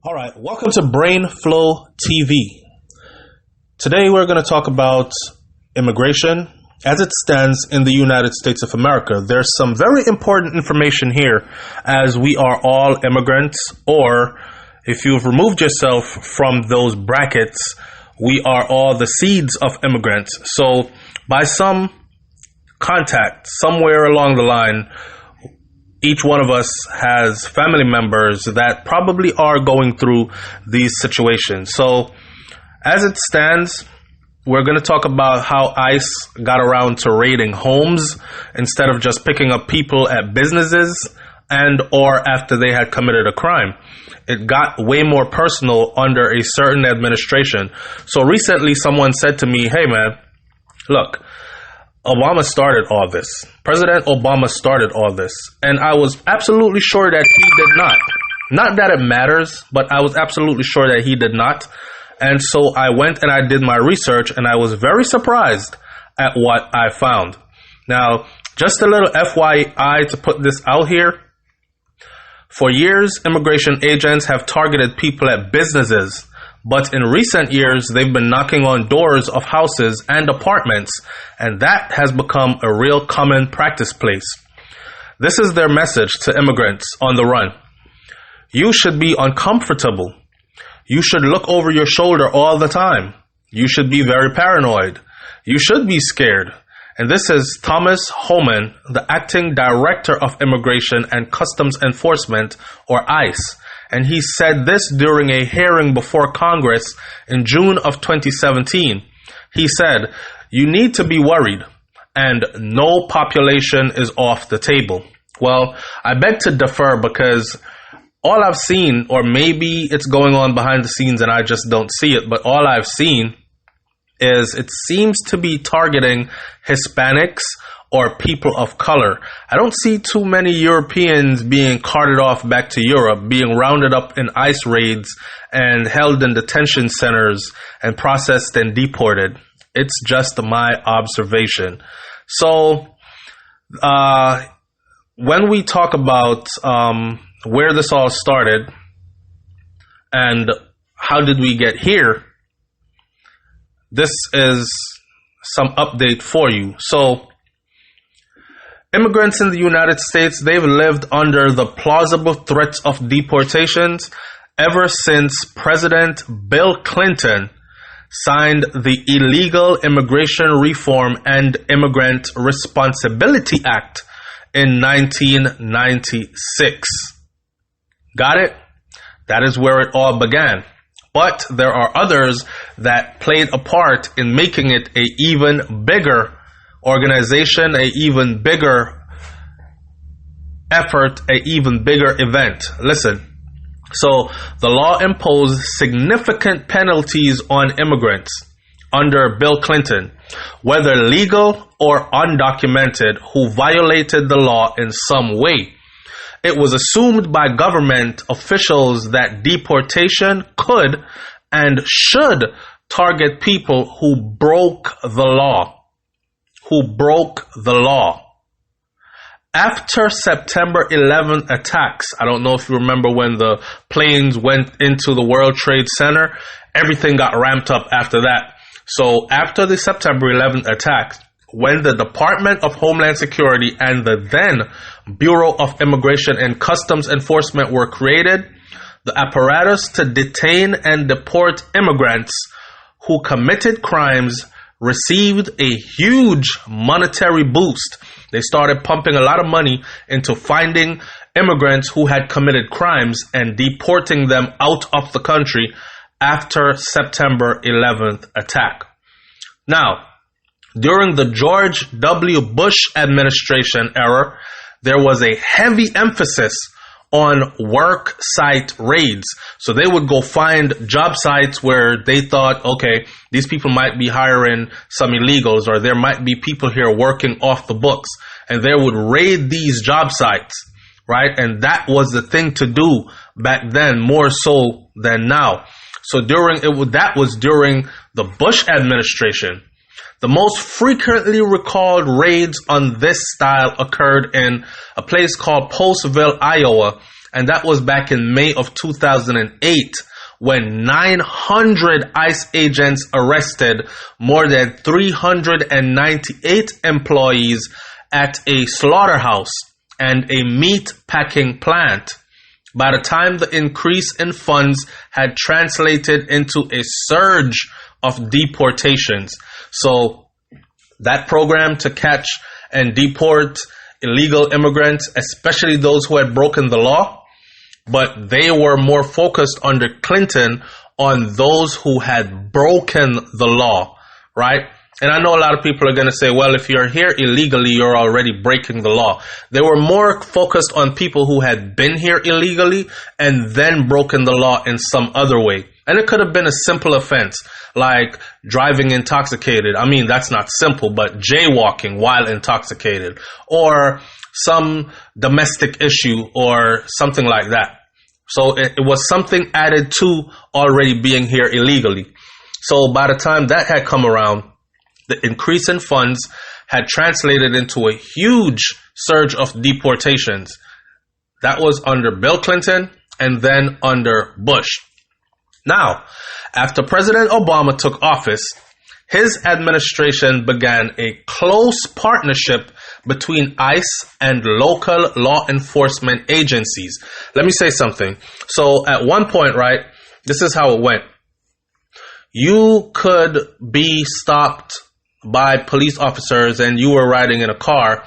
All right, welcome to BrainFLoTv. Today we're going to talk about immigration as it stands in the United States of America. There's some very important information here as we are all immigrants, or if you've removed yourself from those brackets, we are all the seeds of immigrants. So by some contact somewhere along the line, each one of us has family members that probably are going through these situations. So as it stands, we're going to talk about how ICE got around to raiding homes instead of just picking up people at businesses and or after they had committed a crime. It got way more personal under a certain administration. So recently someone said to me, hey man, look, Obama started all this. President Obama started all this. And I was absolutely sure that he did not. Not that it matters, but I was absolutely sure that he did not. And so I went and I did my research, and I was very surprised at what I found. Now, just a little FYI to put this out here. For years, immigration agents have targeted people at businesses. But in recent years, they've been knocking on doors of houses and apartments, and that has become a real common practice place. This is their message to immigrants on the run. You should be uncomfortable. You should look over your shoulder all the time. You should be very paranoid. You should be scared. And this is Thomas Homan, the acting director of Immigration and Customs Enforcement, or ICE. And he said this during a hearing before Congress in June of 2017. He said, you need to be worried, and no population is off the table. Well, I beg to differ, because all I've seen, or maybe it's going on behind the scenes and I just don't see it, but all I've seen is it seems to be targeting Hispanics or people of color. I don't see too many Europeans being carted off back to Europe, being rounded up in ICE raids and held in detention centers and processed and deported. It's just my observation. So when we talk about where this all started and how did we get here, this is some update for you. So immigrants in the United States, they've lived under the plausible threats of deportations ever since President Bill Clinton signed the Illegal Immigration Reform and Immigrant Responsibility Act in 1996. Got it? That is where it all began. But there are others that played a part in making it an even bigger organization, an even bigger effort, an even bigger event. Listen, so the law imposed significant penalties on immigrants under Bill Clinton, whether legal or undocumented, who violated the law in some way. It was assumed by government officials that deportation could and should target people who broke the law. After September 11th attacks, I don't know if you remember when the planes went into the World Trade Center, everything got ramped up after that. So after the September 11th attacks, when the Department of Homeland Security and the then Bureau of Immigration and Customs Enforcement were created, the apparatus to detain and deport immigrants who committed crimes received a huge monetary boost. They started pumping a lot of money into finding immigrants who had committed crimes and deporting them out of the country after September 11th attack. Now, during the George W. Bush administration era, there was a heavy emphasis on work site raids. So they would go find job sites where they thought, okay, these people might be hiring some illegals, or there might be people here working off the books, and they would raid these job sites, right? And that was the thing to do back then, more so than now. So that was during the Bush administration. The most frequently recalled raids on this style occurred in a place called Postville, Iowa, And that was back in May of 2008, when 900 ICE agents arrested more than 398 employees at a slaughterhouse and a meat packing plant. By the time the increase in funds had translated into a surge of deportations. So that program to catch and deport illegal immigrants, especially those who had broken the law, but they were more focused under Clinton on those who had broken the law, right? And I know a lot of people are going to say, well, if you're here illegally, you're already breaking the law. They were more focused on people who had been here illegally and then broken the law in some other way. And it could have been a simple offense, like driving intoxicated. I mean, that's not simple, but jaywalking while intoxicated, or some domestic issue or something like that. So it was something added to already being here illegally. So by the time that had come around, the increase in funds had translated into a huge surge of deportations. That was under Bill Clinton and then under Bush. Now, after President Obama took office, his administration began a close partnership between ICE and local law enforcement agencies. Let me say something. So at one point, right, this is how it went. You could be stopped by police officers and you were riding in a car,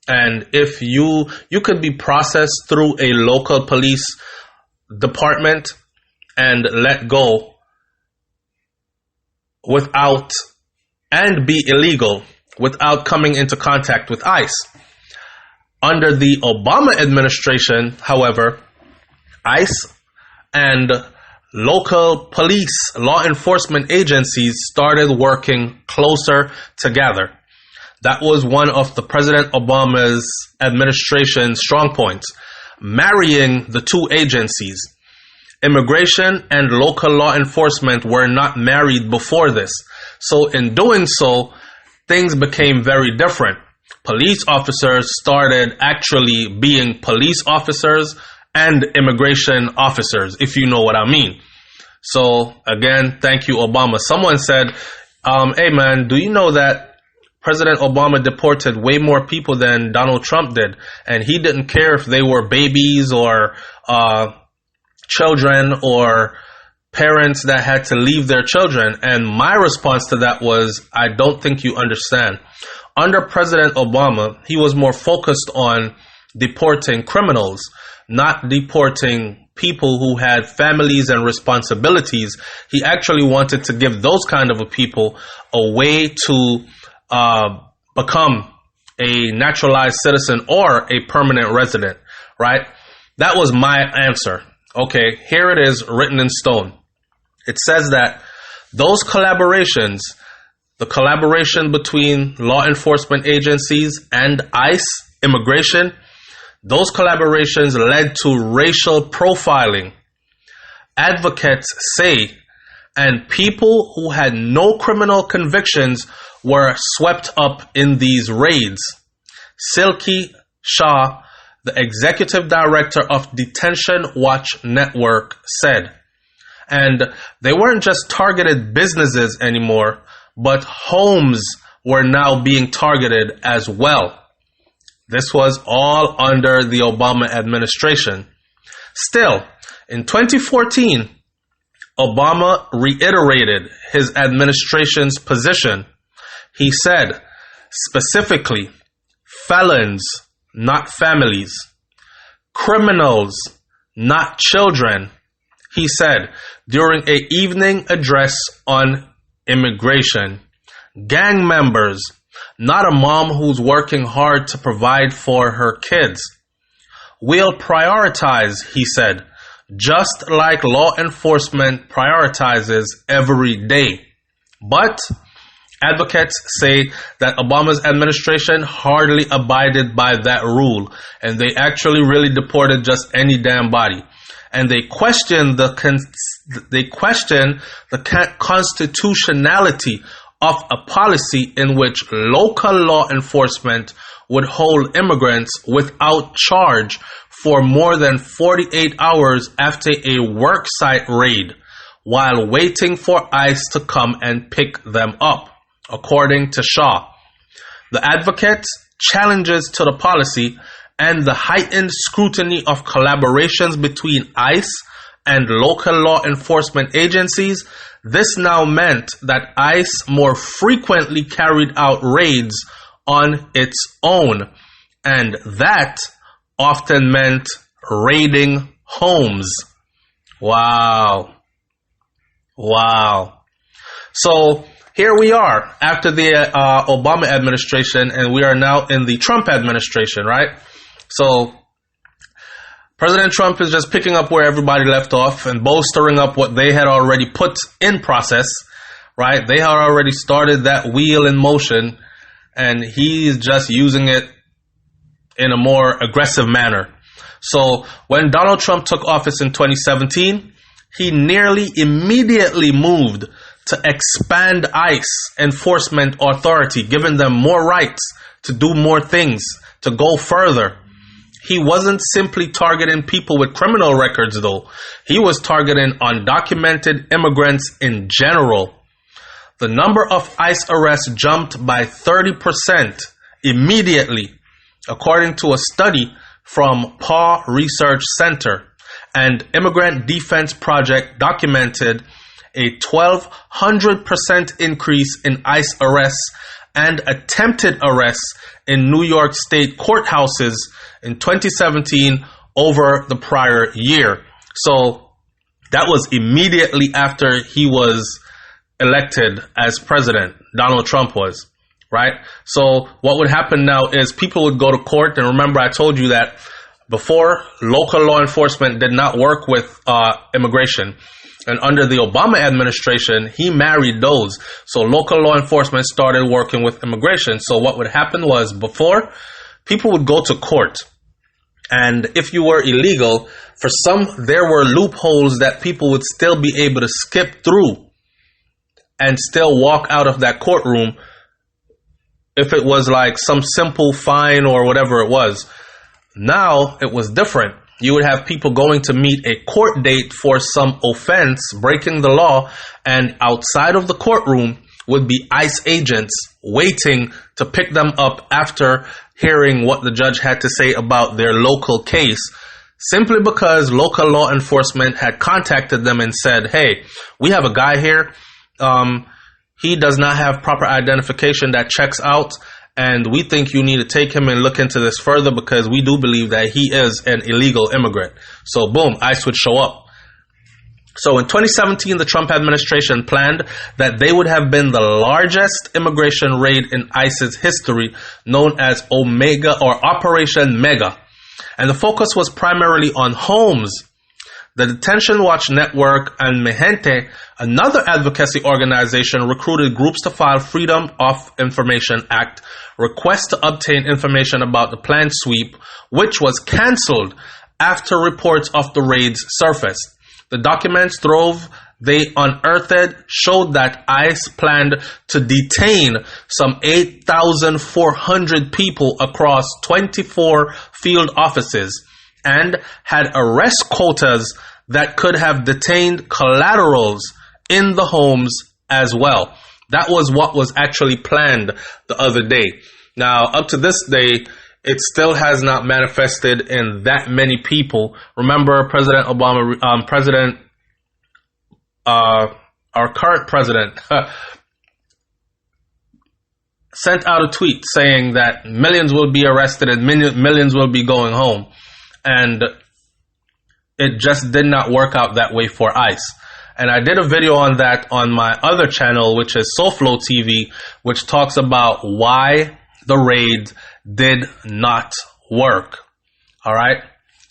and if you could be processed through a local police department and let go without, and be illegal without coming into contact with ICE. Under the Obama administration, however, ICE and local police, law enforcement agencies started working closer together. That was one of the President Obama's administration's strong points, marrying the two agencies. Immigration and local law enforcement were not married before this. So in doing so, things became very different. Police officers started actually being police officers and immigration officers, if you know what I mean. So again, thank you, Obama. Someone said, hey man, do you know that President Obama deported way more people than Donald Trump did? And he didn't care if they were babies or children or parents that had to leave their children. And my response to that was, I don't think you understand. Under President Obama, he was more focused on deporting criminals, not deporting people who had families and responsibilities. He actually wanted to give those kind of people a way to become a naturalized citizen or a permanent resident, right? That was my answer. Okay, here it is written in stone. It says that those collaborations, the collaboration between law enforcement agencies and ICE, immigration, those collaborations led to racial profiling. Advocates say, and people who had no criminal convictions were swept up in these raids. Silky Shah, the executive director of Detention Watch Network, said. And they weren't just targeted businesses anymore, but homes were now being targeted as well. This was all under the Obama administration. Still, in 2014, Obama reiterated his administration's position. He said, specifically, felons, not families, criminals, not children, he said during an evening address on immigration. Gang members, not a mom who's working hard to provide for her kids. We'll prioritize, he said, just like law enforcement prioritizes every day. But advocates say that Obama's administration hardly abided by that rule, and they actually really deported just any damn body. And they question the constitutionality of a policy in which local law enforcement would hold immigrants without charge for more than 48 hours after a worksite raid while waiting for ICE to come and pick them up, according to Shaw. The advocate challenges to the policy and the heightened scrutiny of collaborations between ICE and local law enforcement agencies. This now meant that ICE more frequently carried out raids on its own, and that often meant raiding homes. Wow. So here we are after the Obama administration, and we are now in the Trump administration, right? So President Trump is just picking up where everybody left off and bolstering up what they had already put in process, right? They had already started that wheel in motion, and he's just using it in a more aggressive manner. So when Donald Trump took office in 2017, he nearly immediately moved to expand ICE enforcement authority, giving them more rights to do more things, to go further. He wasn't simply targeting people with criminal records, though. He was targeting undocumented immigrants in general. The number of ICE arrests jumped by 30% immediately, according to a study from Paw Research Center. And Immigrant Defense Project documented a 1,200% increase in ICE arrests and attempted arrests in New York State courthouses in 2017 over the prior year. So that was immediately after he was elected as president. Donald Trump was, right? So what would happen now is people would go to court. And remember, I told you that before, local law enforcement did not work with immigration. And under the Obama administration, he married those. So local law enforcement started working with immigration. So what would happen was before, people would go to court. And if you were illegal, for some, there were loopholes that people would still be able to skip through and still walk out of that courtroom if it was like some simple fine or whatever it was. Now it was different. You would have people going to meet a court date for some offense, breaking the law, and outside of the courtroom would be ICE agents waiting to pick them up after hearing what the judge had to say about their local case, simply because local law enforcement had contacted them and said, hey, we have a guy here. He does not have proper identification that checks out. And we think you need to take him and look into this further because we do believe that he is an illegal immigrant. So boom, ICE would show up. So in 2017, the Trump administration planned that they would have been the largest immigration raid in ICE's history, known as Omega or Operation Mega. And the focus was primarily on homes. The Detention Watch Network and Mi Gente, another advocacy organization, recruited groups to file Freedom of Information Act requests to obtain information about the planned sweep, which was canceled after reports of the raids surfaced. The documents they unearthed showed that ICE planned to detain some 8,400 people across 24 field offices and had arrest quotas that could have detained collaterals in the homes as well. That was what was actually planned the other day. Now, up to this day, it still has not manifested in that many people. Remember, President Obama, our current president, sent out a tweet saying that millions will be arrested and millions will be going home. And it just did not work out that way for ICE. And I did a video on that on my other channel, which is BrainFLoTv, which talks about why the raid did not work. All right.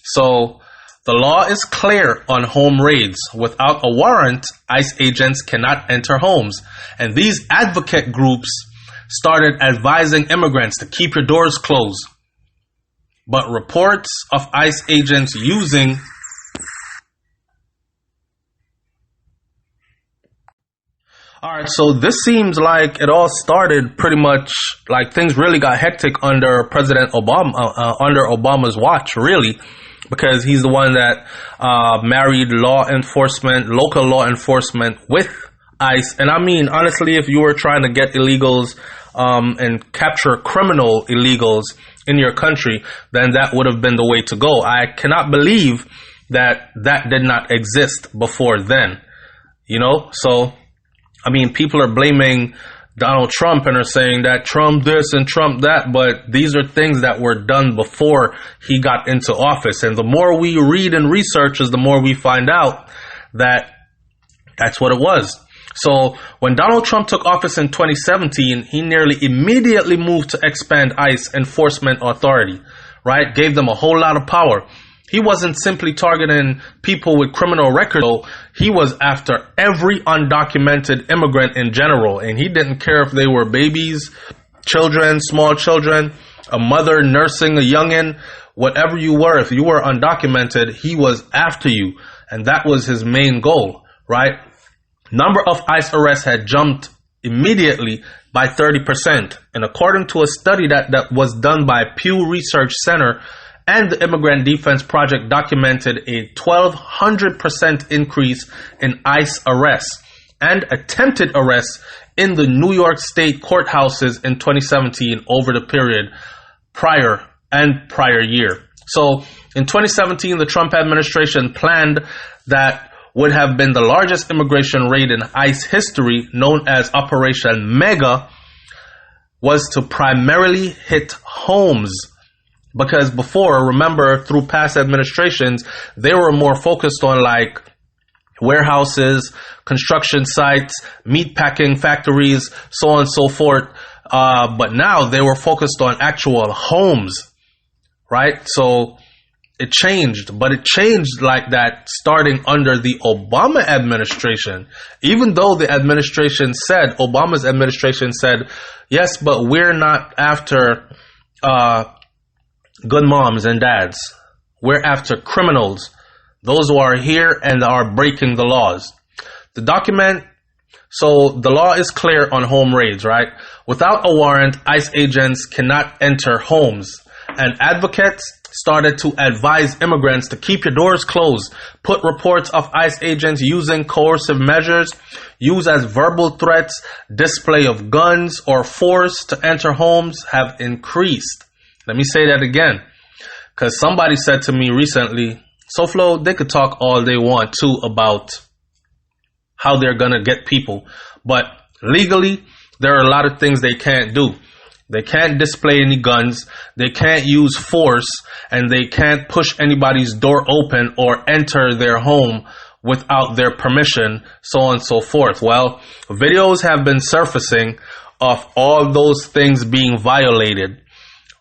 So the law is clear on home raids. Without a warrant, ICE agents cannot enter homes. And these advocate groups started advising immigrants to keep your doors closed. But reports of ICE agents using All right, so this seems like it all started pretty much like things really got hectic under President Obama, under Obama's watch, really, because he's the one that married local law enforcement with ICE. And I mean, honestly, if you were trying to get illegals and capture criminal illegals in your country, then that would have been the way to go. I cannot believe that did not exist before then, So, I mean, people are blaming Donald Trump and are saying that Trump this and Trump that, but these are things that were done before he got into office. And the more we read and research is the more we find out that that's what it was. So when Donald Trump took office in 2017, he nearly immediately moved to expand ICE enforcement authority, right? Gave them a whole lot of power. He wasn't simply targeting people with criminal records. He was after every undocumented immigrant in general. And he didn't care if they were babies, children, small children, a mother nursing a youngin', whatever you were. If you were undocumented, he was after you. And that was his main goal, right? Number of ICE arrests had jumped immediately by 30%. And according to a study that was done by Pew Research Center and the Immigrant Defense Project, documented a 1,200% increase in ICE arrests and attempted arrests in the New York State courthouses in 2017 over the period prior year. So in 2017, the Trump administration planned that would have been the largest immigration raid in ICE history, known as Operation Mega, was to primarily hit homes. Because before, remember, through past administrations, they were more focused on like warehouses, construction sites, meatpacking factories, so on and so forth. But now they were focused on actual homes, right? So it changed, but it changed like that starting under the Obama administration. Even though the Obama's administration said, yes, but we're not after good moms and dads. We're after criminals, those who are here and are breaking the laws. The law is clear on home raids, right? Without a warrant, ICE agents cannot enter homes. And advocates started to advise immigrants to keep your doors closed, put reports of ICE agents using coercive measures, use as verbal threats, display of guns or force to enter homes have increased. Let me say that again, because somebody said to me recently, SoFlo, they could talk all they want to about how they're going to get people, but legally, there are a lot of things they can't do. They can't display any guns, they can't use force, and they can't push anybody's door open or enter their home without their permission, so on and so forth. Well, videos have been surfacing of all those things being violated,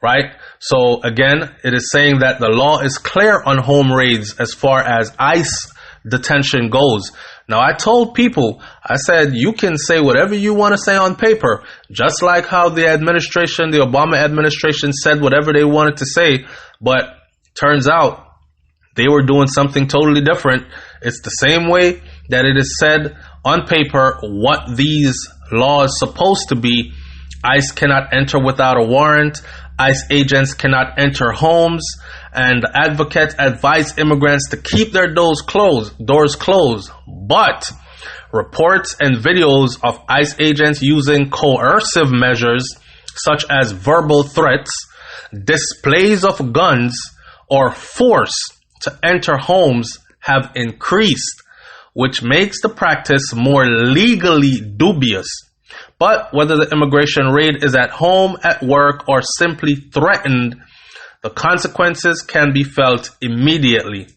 right? So again, it is saying that the law is clear on home raids as far as ICE detention goes. Now, I told people, I said, you can say whatever you want to say on paper, just like how the Obama administration said whatever they wanted to say, but turns out they were doing something totally different. It's the same way that it is said on paper what these laws supposed to be. ICE cannot enter without a warrant. ICE agents cannot enter homes, and advocates advise immigrants to keep their doors closed. But reports and videos of ICE agents using coercive measures such as verbal threats, displays of guns, or force to enter homes have increased, which makes the practice more legally dubious. But whether the immigration raid is at home, at work, or simply threatened, the consequences can be felt immediately.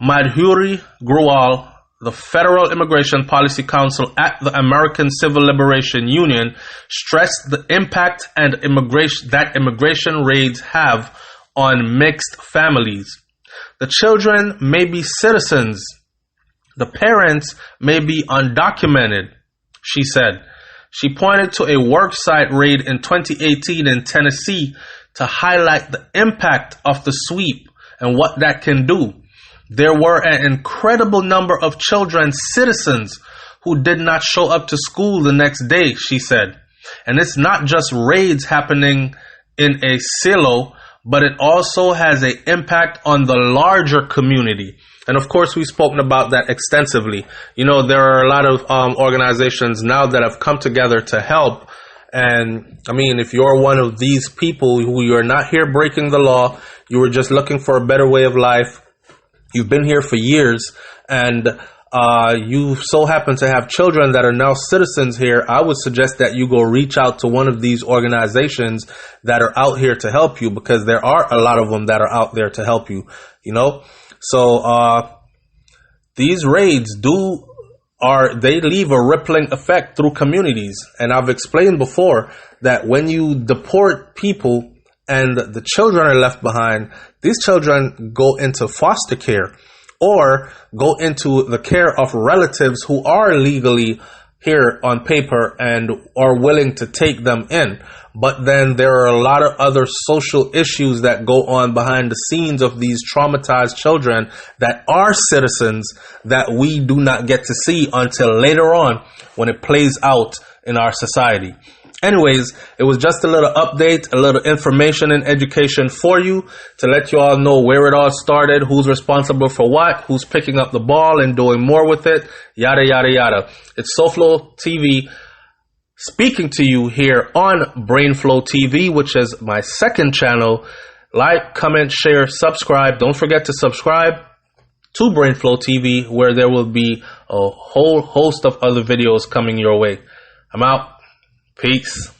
Madhuri Grewal, the Federal Immigration Policy Council at the American Civil Liberation Union, stressed the impact that immigration raids have on mixed families. The children may be citizens. The parents may be undocumented, she said. She pointed to a worksite raid in 2018 in Tennessee to highlight the impact of the sweep and what that can do. There were an incredible number of children citizens who did not show up to school the next day, she said. And it's not just raids happening in a silo, but it also has an impact on the larger community. And of course, we've spoken about that extensively. You know, there are a lot of organizations now that have come together to help. And I mean, if you're one of these people who you're not here breaking the law, you were just looking for a better way of life, you've been here for years, and you so happen to have children that are now citizens here, I would suggest that you go reach out to one of these organizations that are out here to help you, because there are a lot of them that are out there to help you, you know? So these raids they leave a rippling effect through communities. And I've explained before that when you deport people and the children are left behind, these children go into foster care or go into the care of relatives who are legally here on paper and are willing to take them in. But then there are a lot of other social issues that go on behind the scenes of these traumatized children that are citizens that we do not get to see until later on when it plays out in our society. Anyways, it was just a little update, a little information and education for you to let you all know where it all started, who's responsible for what, who's picking up the ball and doing more with it, yada, yada, yada. It's BrainFLoTv speaking to you here on BrainFLoTv, which is my second channel. Like, comment, share, subscribe. Don't forget to subscribe to BrainFLoTv, where there will be a whole host of other videos coming your way. I'm out. Peace.